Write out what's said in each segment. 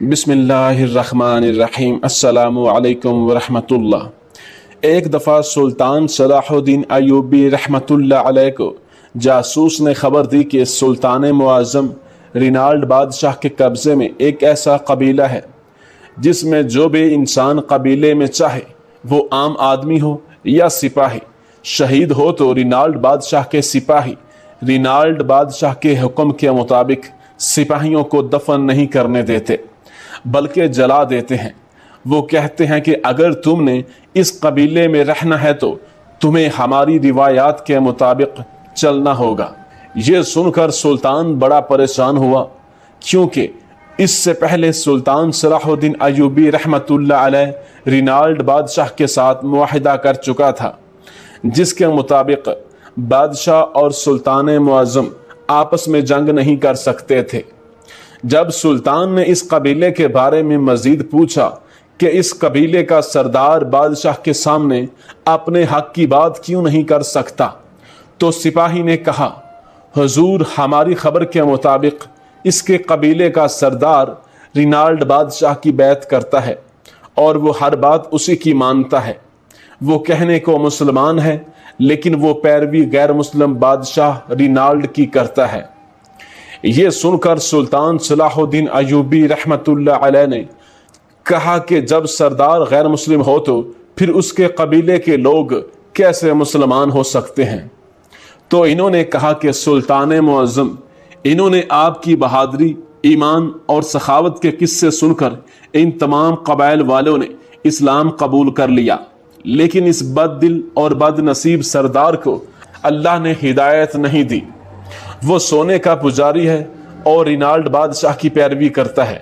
بسم اللہ الرحمن الرحیم۔ السلام علیکم ورحمۃ اللہ۔ ایک دفعہ سلطان صلاح الدین ایوبی رحمۃ اللہ علیہ کو جاسوس نے خبر دی کہ سلطان معظم رینالڈ بادشاہ کے قبضے میں ایک ایسا قبیلہ ہے جس میں جو بھی انسان قبیلے میں چاہے وہ عام آدمی ہو یا سپاہی، شہید ہو تو رینالڈ بادشاہ کے سپاہی رینالڈ بادشاہ کے حکم کے مطابق سپاہیوں کو دفن نہیں کرنے دیتے بلکہ جلا دیتے ہیں۔ وہ کہتے ہیں کہ اگر تم نے اس قبیلے میں رہنا ہے تو تمہیں ہماری روایات کے مطابق چلنا ہوگا۔ یہ سن کر سلطان بڑا پریشان ہوا، کیونکہ اس سے پہلے سلطان صلاح الدین ایوبی رحمۃ اللہ علیہ رینالڈ بادشاہ کے ساتھ معاہدہ کر چکا تھا، جس کے مطابق بادشاہ اور سلطان معظم آپس میں جنگ نہیں کر سکتے تھے۔ جب سلطان نے اس قبیلے کے بارے میں مزید پوچھا کہ اس قبیلے کا سردار بادشاہ کے سامنے اپنے حق کی بات کیوں نہیں کر سکتا، تو سپاہی نے کہا، حضور ہماری خبر کے مطابق اس کے قبیلے کا سردار رینالڈ بادشاہ کی بیعت کرتا ہے اور وہ ہر بات اسی کی مانتا ہے۔ وہ کہنے کو مسلمان ہے لیکن وہ پیروی غیر مسلم بادشاہ رینالڈ کی کرتا ہے۔ یہ سن کر سلطان صلاح الدین ایوبی رحمۃ اللہ علیہ نے کہا کہ جب سردار غیر مسلم ہو تو پھر اس کے قبیلے کے لوگ کیسے مسلمان ہو سکتے ہیں؟ تو انہوں نے کہا کہ سلطان معظم، انہوں نے آپ کی بہادری، ایمان اور سخاوت کے قصے سن کر ان تمام قبائل والوں نے اسلام قبول کر لیا، لیکن اس بد دل اور بد نصیب سردار کو اللہ نے ہدایت نہیں دی۔ وہ سونے کا پجاری ہے اور رینالڈ بادشاہ کی پیروی کرتا ہے۔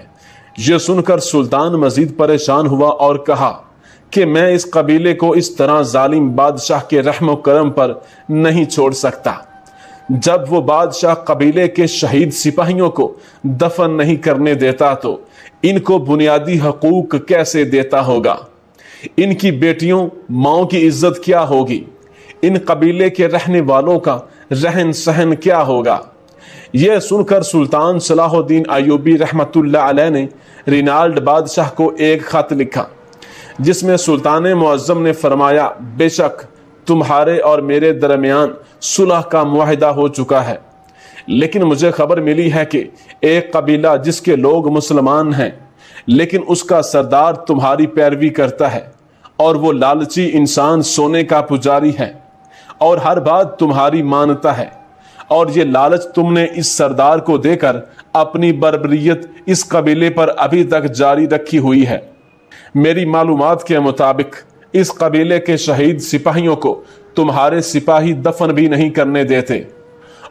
یہ سن کر سلطان مزید پریشان ہوا اور کہا کہ میں اس قبیلے کو اس طرح ظالم بادشاہ کے رحم و کرم پر نہیں چھوڑ سکتا۔ جب وہ بادشاہ قبیلے کے شہید سپاہیوں کو دفن نہیں کرنے دیتا تو ان کو بنیادی حقوق کیسے دیتا ہوگا؟ ان کی بیٹیوں، ماؤں کی عزت کیا ہوگی؟ ان قبیلے کے رہنے والوں کا رہن سہن کیا ہوگا؟ یہ سن کر سلطان صلاح الدین ایوبی رحمۃ اللہ علیہ نے رینالڈ بادشاہ کو ایک خط لکھا، جس میں سلطان معظم نے فرمایا، بے شک تمہارے اور میرے درمیان صلح کا معاہدہ ہو چکا ہے، لیکن مجھے خبر ملی ہے کہ ایک قبیلہ جس کے لوگ مسلمان ہیں لیکن اس کا سردار تمہاری پیروی کرتا ہے اور وہ لالچی انسان سونے کا پجاری ہے اور ہر بات تمہاری مانتا ہے، اور یہ لالچ تم نے اس سردار کو دے کر اپنی بربریت اس قبیلے پر ابھی تک جاری رکھی ہوئی ہے۔ میری معلومات کے مطابق اس قبیلے کے شہید سپاہیوں کو تمہارے سپاہی دفن بھی نہیں کرنے دیتے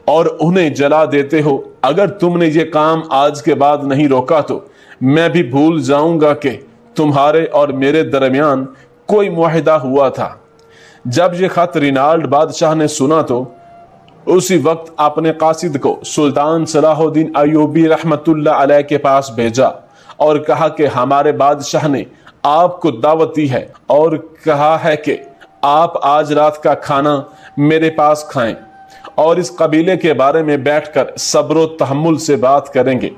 اور انہیں جلا دیتے ہو۔ اگر تم نے یہ کام آج کے بعد نہیں روکا تو میں بھی بھول جاؤں گا کہ تمہارے اور میرے درمیان کوئی معاہدہ ہوا تھا۔ جب یہ خط رینالڈ بادشاہ نے سنا تو اسی وقت اپنے قاصد کو سلطان صلاح الدین ایوبی رحمۃ اللہ علیہ کے پاس بھیجا اور کہا کہ ہمارے بادشاہ نے آپ کو دعوت دی ہے اور کہا ہے کہ آپ آج رات کا کھانا میرے پاس کھائیں اور اس قبیلے کے بارے میں بیٹھ کر صبر و تحمل سے بات کریں گے۔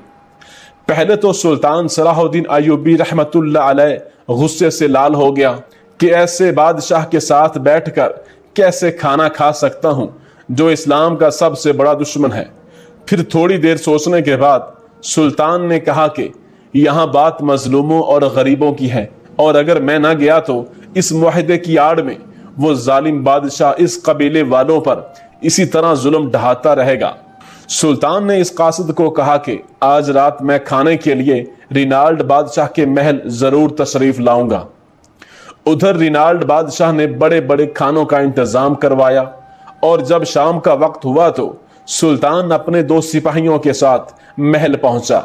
پہلے تو سلطان صلاح الدین ایوبی رحمۃ اللہ علیہ غصے سے لال ہو گیا کہ ایسے بادشاہ کے ساتھ بیٹھ کر کیسے کھانا کھا سکتا ہوں جو اسلام کا سب سے بڑا دشمن ہے۔ پھر تھوڑی دیر سوچنے کے بعد سلطان نے کہا کہ یہاں بات مظلوموں اور غریبوں کی ہے، اور اگر میں نہ گیا تو اس معاہدے کی آڑ میں وہ ظالم بادشاہ اس قبیلے والوں پر اسی طرح ظلم ڈھاتا رہے گا۔ سلطان نے اس قاصد کو کہا کہ آج رات میں کھانے کے لیے رینالڈ بادشاہ کے محل ضرور تشریف لاؤں گا۔ ادھر رینالڈ بادشاہ نے بڑے بڑے کھانوں کا انتظام کروایا، اور جب شام کا وقت ہوا تو سلطان اپنے 2 سپاہیوں کے ساتھ محل پہنچا۔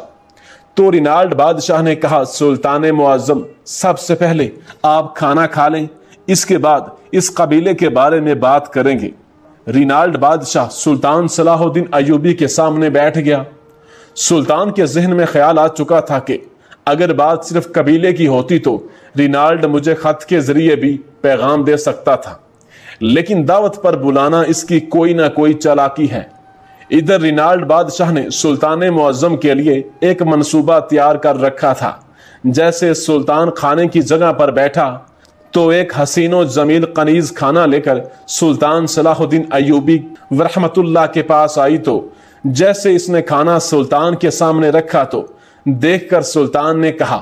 تو رینالڈ بادشاہ نے کہا، سلطان معظم، سب سے پہلے آپ کھانا کھا لیں، اس کے بعد اس قبیلے کے بارے میں بات کریں گے۔ رینالڈ بادشاہ سلطان صلاح الدین ایوبی کے سامنے بیٹھ گیا۔ سلطان کے ذہن میں خیال آ چکا تھا کہ اگر بات صرف قبیلے کی ہوتی تو رینالڈ مجھے خط کے ذریعے بھی پیغام دے سکتا تھا، لیکن دعوت پر بلانا اس کی کوئی نہ کوئی چالاکی ہے۔ ادھر رینالڈ بادشاہ نے سلطان معظم کے لیے ایک منصوبہ تیار کر رکھا تھا۔ جیسے سلطان کھانے کی جگہ پر بیٹھا تو ایک حسین و جمیل کنیز کھانا لے کر سلطان صلاح الدین ایوبی رحمت اللہ کے پاس آئی، تو جیسے اس نے کھانا سلطان کے سامنے رکھا تو دیکھ کر سلطان نے کہا،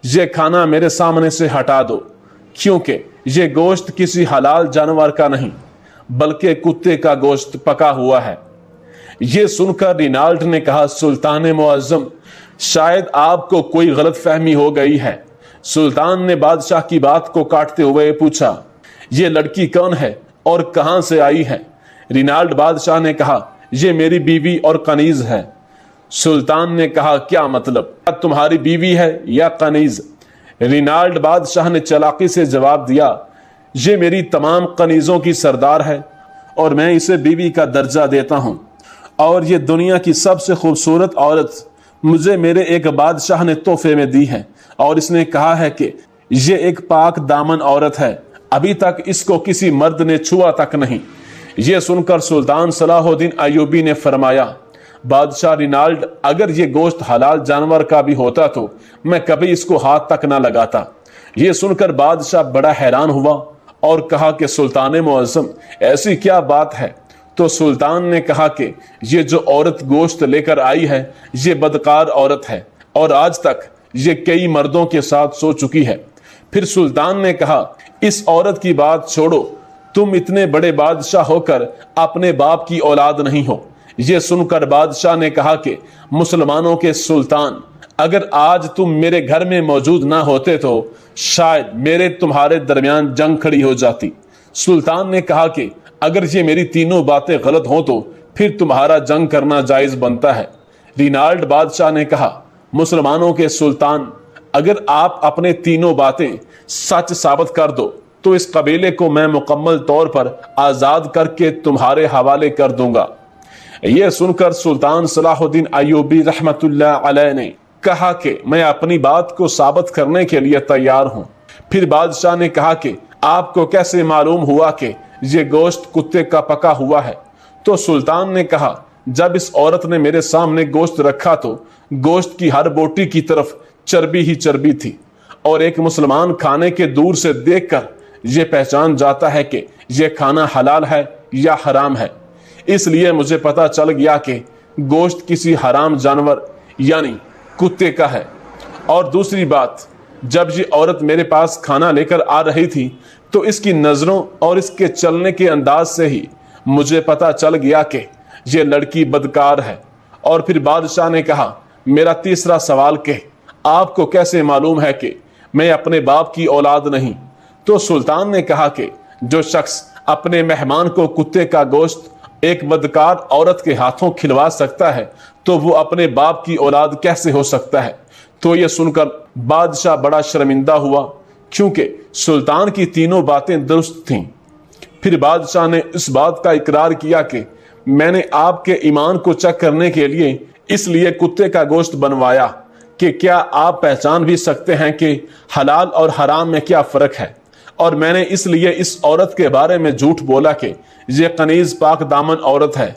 یہ کھانا میرے سامنے سے ہٹا دو، کیونکہ یہ گوشت کسی حلال جانور کا نہیں بلکہ کتے کا گوشت پکا ہوا ہے۔ یہ سن کر رینالڈ نے کہا، سلطان معظم، شاید آپ کو کوئی غلط فہمی ہو گئی ہے۔ سلطان نے بادشاہ کی بات کو کاٹتے ہوئے پوچھا، یہ لڑکی کون ہے اور کہاں سے آئی ہے؟ رینالڈ بادشاہ نے کہا، یہ میری بیوی اور کنیز ہے۔ سلطان نے کہا، کیا مطلب؟ تمہاری بیوی ہے یا کنیز؟ رینالڈ بادشاہ نے چلاکی سے جواب دیا، یہ میری تمام کنیزوں کی سردار ہے اور میں اسے بیوی کا درجہ دیتا ہوں، اور یہ دنیا کی سب سے خوبصورت عورت مجھے میرے ایک بادشاہ نے تحفے میں دی ہے، اور اس نے کہا ہے کہ یہ ایک پاک دامن عورت ہے، ابھی تک اس کو کسی مرد نے چھوا تک نہیں۔ یہ سن کر سلطان صلاح الدین ایوبی نے فرمایا، بادشاہ رینالڈ، اگر یہ گوشت حلال جانور کا بھی ہوتا تو میں کبھی اس کو ہاتھ تک نہ لگاتا۔ یہ سن کر بادشاہ بڑا حیران ہوا اور کہا کہ سلطان معظم، ایسی کیا بات ہے؟ تو سلطان نے کہا کہ یہ جو عورت گوشت لے کر آئی ہے یہ بدکار عورت ہے، اور آج تک یہ کئی مردوں کے ساتھ سو چکی ہے۔ پھر سلطان نے کہا، اس عورت کی بات چھوڑو، تم اتنے بڑے بادشاہ ہو کر اپنے باپ کی اولاد نہیں ہو۔ یہ سن کر بادشاہ نے کہا کہ مسلمانوں کے سلطان، اگر آج تم میرے گھر میں موجود نہ ہوتے تو شاید میرے تمہارے درمیان جنگ کھڑی ہو جاتی۔ سلطان نے کہا کہ اگر یہ میری تینوں باتیں غلط ہوں تو پھر تمہارا جنگ کرنا جائز بنتا ہے۔ رینالڈ بادشاہ نے کہا، مسلمانوں کے سلطان، اگر آپ اپنے تینوں باتیں سچ ثابت کر دو تو اس قبیلے کو میں مکمل طور پر آزاد کر کے تمہارے حوالے کر دوں گا۔ یہ سن کر سلطان صلاح الدین ایوبی رحمت اللہ علیہ نے کہا کہ میں اپنی بات کو ثابت کرنے کے لیے تیار ہوں۔ پھر بادشاہ نے کہا کہ آپ کو کیسے معلوم ہوا کہ یہ گوشت کتے کا پکا ہوا ہے؟ تو سلطان نے کہا، جب اس عورت نے میرے سامنے گوشت رکھا تو گوشت کی ہر بوٹی کی طرف چربی ہی چربی تھی، اور ایک مسلمان کھانے کے دور سے دیکھ کر یہ پہچان جاتا ہے کہ یہ کھانا حلال ہے یا حرام ہے۔ اس لیے مجھے پتا چل گیا کہ گوشت کسی حرام جانور یعنی کتے کا ہے۔ اور دوسری بات، جب یہ عورت میرے پاس کھانا لے کر آ رہی تھی تو اس کی نظروں اور اس کے چلنے کے انداز سے ہی مجھے پتا چل گیا کہ یہ لڑکی بدکار ہے۔ اور پھر بادشاہ نے کہا، میرا تیسرا سوال کہ آپ کو کیسے معلوم ہے کہ میں اپنے باپ کی اولاد نہیں؟ تو سلطان نے کہا کہ جو شخص اپنے مہمان کو کتے کا گوشت ایک بدکار عورت کے ہاتھوں کھلوا سکتا ہے تو وہ اپنے باپ کی اولاد کیسے ہو سکتا ہے؟ تو یہ سن کر بادشاہ بڑا شرمندہ ہوا، کیونکہ سلطان کی تینوں باتیں درست تھیں۔ پھر بادشاہ نے اس بات کا اقرار کیا کہ میں نے آپ کے ایمان کو چیک کرنے کے لیے اس لیے کتے کا گوشت بنوایا کہ کیا آپ پہچان بھی سکتے ہیں کہ حلال اور حرام میں کیا فرق ہے، اور میں نے اس لیے اس عورت کے بارے میں جھوٹ بولا کہ یہ کنیز پاک دامن عورت ہے،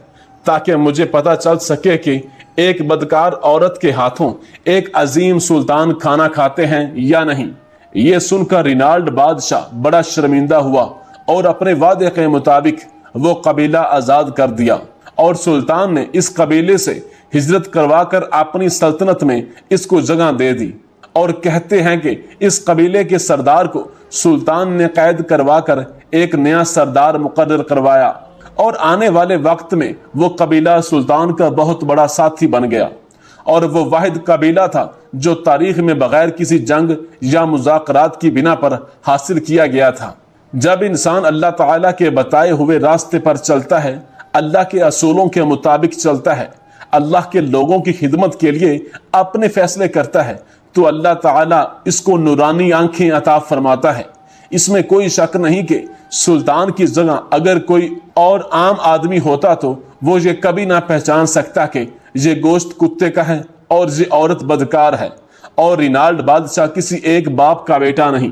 تاکہ مجھے پتا چل سکے کہ ایک بدکار عورت کے ہاتھوں ایک عظیم سلطان کھانا کھاتے ہیں یا نہیں۔ یہ سن کر رینالڈ بادشاہ بڑا شرمندہ ہوا اور اپنے وعدے کے مطابق وہ قبیلہ آزاد کر دیا، اور سلطان نے اس قبیلے سے ہجرت کروا کر اپنی سلطنت میں اس کو جگہ دے دی۔ اور کہتے ہیں کہ اس قبیلے کے سردار کو سلطان نے قید کروا کر ایک نیا سردار مقرر کروایا، اور آنے والے وقت میں وہ قبیلہ سلطان کا بہت بڑا ساتھی بن گیا، اور وہ واحد قبیلہ تھا جو تاریخ میں بغیر کسی جنگ یا مذاکرات کی بنا پر حاصل کیا گیا تھا۔ جب انسان اللہ تعالیٰ کے بتائے ہوئے راستے پر چلتا ہے، اللہ کے اصولوں کے مطابق چلتا ہے، اللہ کے لوگوں کی خدمت کے لیے اپنے فیصلے کرتا ہے، تو اللہ تعالیٰ اس کو نورانی آنکھیں عطا فرماتا ہے۔ اس میں کوئی شک نہیں کہ سلطان کی جگہ اگر کوئی اور عام آدمی ہوتا تو وہ یہ کبھی نہ پہچان سکتا کہ یہ گوشت کتے کا ہے اور یہ عورت بدکار ہے، اور رینالڈ بادشاہ کسی ایک باپ کا بیٹا نہیں۔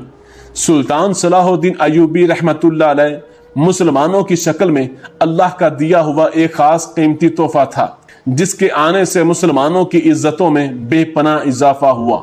سلطان صلاح الدین ایوبی رحمت اللہ علیہ مسلمانوں کی شکل میں اللہ کا دیا ہوا ایک خاص قیمتی تحفہ تھا، جس کے آنے سے مسلمانوں کی عزتوں میں بے پناہ اضافہ ہوا۔